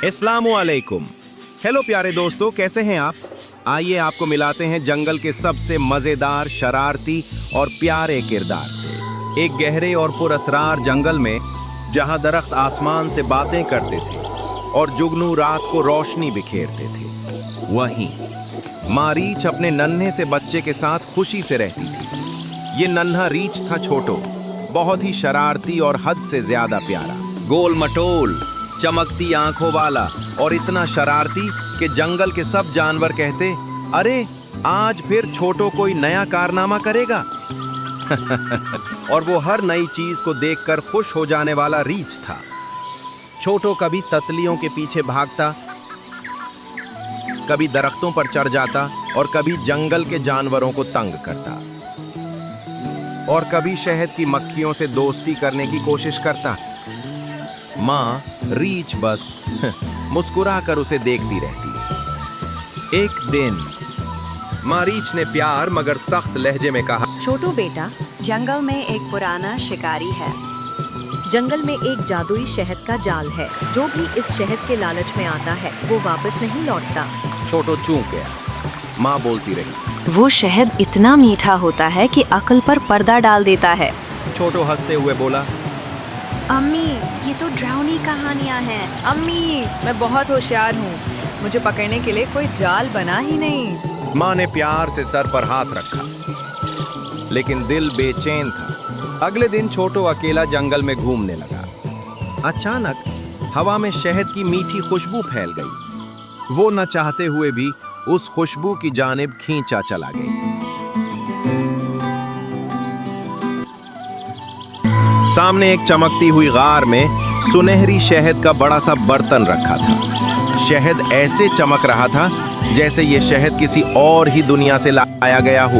अस्सलामु अलैकुम। हेलो प्यारे दोस्तों, कैसे हैं आप? आइए आपको मिलाते हैं जंगल के सबसे मजेदार, शरारती और प्यारे किरदार से। एक गहरे और पुरअसरार जंगल में, जहां दरख्त आसमान से बातें करते थे और जुगनू रात को रोशनी बिखेरते थे, वहीं माँ रीछ अपने नन्हे से बच्चे के साथ खुशी से रहती थी। ये नन्हा रीछ था छोटो, बहुत ही शरारती और हद से ज्यादा प्यारा। गोल मटोल, चमकती आंखों वाला और इतना शरारती कि जंगल के सब जानवर कहते, अरे आज फिर छोटो कोई नया कारनामा करेगा। और वो हर नई चीज को देखकर खुश हो जाने वाला रीछ था। छोटो कभी तितलियों के पीछे भागता, कभी दरख्तों पर चढ़ जाता और कभी जंगल के जानवरों को तंग करता, और कभी शहद की मक्खियों से दोस्ती करने की कोशिश करता। माँ रीछ बस मुस्कुराकर उसे देखती रहती। एक दिन माँ रीछ ने प्यार मगर सख्त लहजे में कहा, छोटू बेटा, जंगल में एक पुराना शिकारी है। जंगल में एक जादुई शहद का जाल है। जो भी इस शहद के लालच में आता है वो वापस नहीं लौटता। छोटो चूक गया। माँ बोलती रही, वो शहद इतना मीठा होता है कि अक्ल पर पर्दा डाल देता है। छोटो हंसते हुए बोला, अम्मी, ये तो डरावनी कहानियाँ हैं। अम्मी, मैं बहुत होशियार हूँ, मुझे पकड़ने के लिए कोई जाल बना ही नहीं। माँ ने प्यार से सर पर हाथ रखा, लेकिन दिल बेचैन था। अगले दिन छोटो अकेला जंगल में घूमने लगा। अचानक हवा में शहद की मीठी खुशबू फैल गई। वो न चाहते हुए भी उस खुशबू की जानिब खींचा चला गया। सामने एक चमकती हुई गार में सुनहरी शहद का बड़ा सा बर्तन रखा था। शहद ऐसे चमक रहा था जैसे ये शहद किसी और ही दुनिया से लाया गया हो।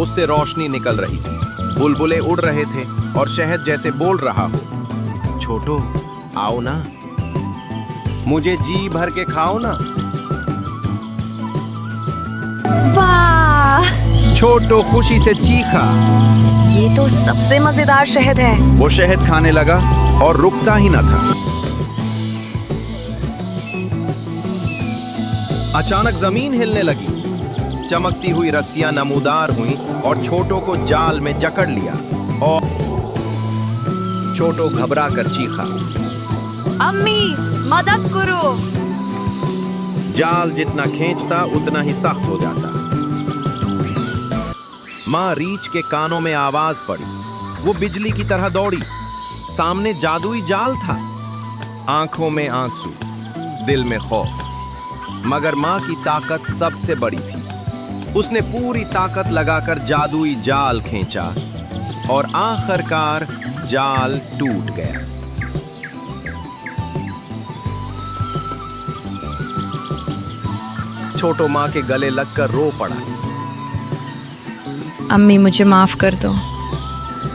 उससे रोशनी निकल रही थी, बुलबुले उड़ रहे थे और शहद जैसे बोल रहा हो, छोटो आओ ना, मुझे जी भर के खाओ ना। वाह! छोटो खुशी से चीखा। ये तो सबसे मजेदार शहद है। वो शहद खाने लगा और रुकता ही न था। अचानक जमीन हिलने लगी, चमकती हुई रस्सियां नमूदार हुईं और छोटो को जाल में जकड़ लिया और छोटो घबरा कर चीखा, अम्मी, मदद करो। जाल जितना खींचता उतना ही सख्त हो जाता। माँ रीछ के कानों में आवाज पड़ी। वो बिजली की तरह दौड़ी। सामने जादुई जाल था, आंखों में आंसू, दिल में खौफ। मगर माँ की ताकत सबसे बड़ी थी। उसने पूरी ताकत लगाकर जादुई जाल खींचा और आखिरकार जाल टूट गया। छोटो माँ के गले लगकर रो पड़ा। अम्मी, मुझे माफ कर दो,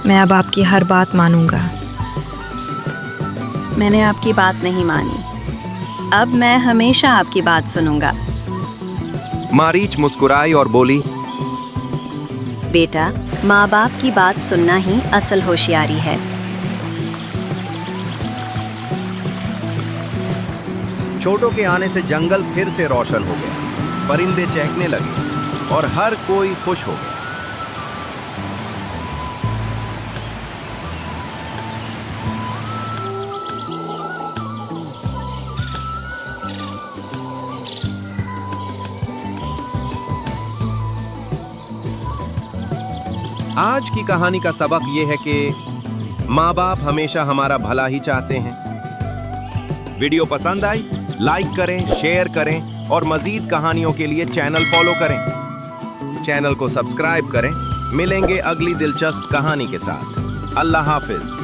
मैं अब आपकी हर बात मानूंगा। मैंने आपकी बात नहीं मानी, अब मैं हमेशा आपकी बात सुनूंगा। माँ रीछ मुस्कुराई और बोली, बेटा, माँ बाप की बात सुनना ही असल होशियारी है। छोटो के आने से जंगल फिर से रोशन हो गया। परिंदे चहकने लगे और हर कोई खुश हो गया। आज की कहानी का सबक यह है कि माँ बाप हमेशा हमारा भला ही चाहते हैं। वीडियो पसंद आई, लाइक करें, शेयर करें और मजीद कहानियों के लिए चैनल फॉलो करें। चैनल को सब्सक्राइब करें। मिलेंगे अगली दिलचस्प कहानी के साथ। अल्लाह हाफिज।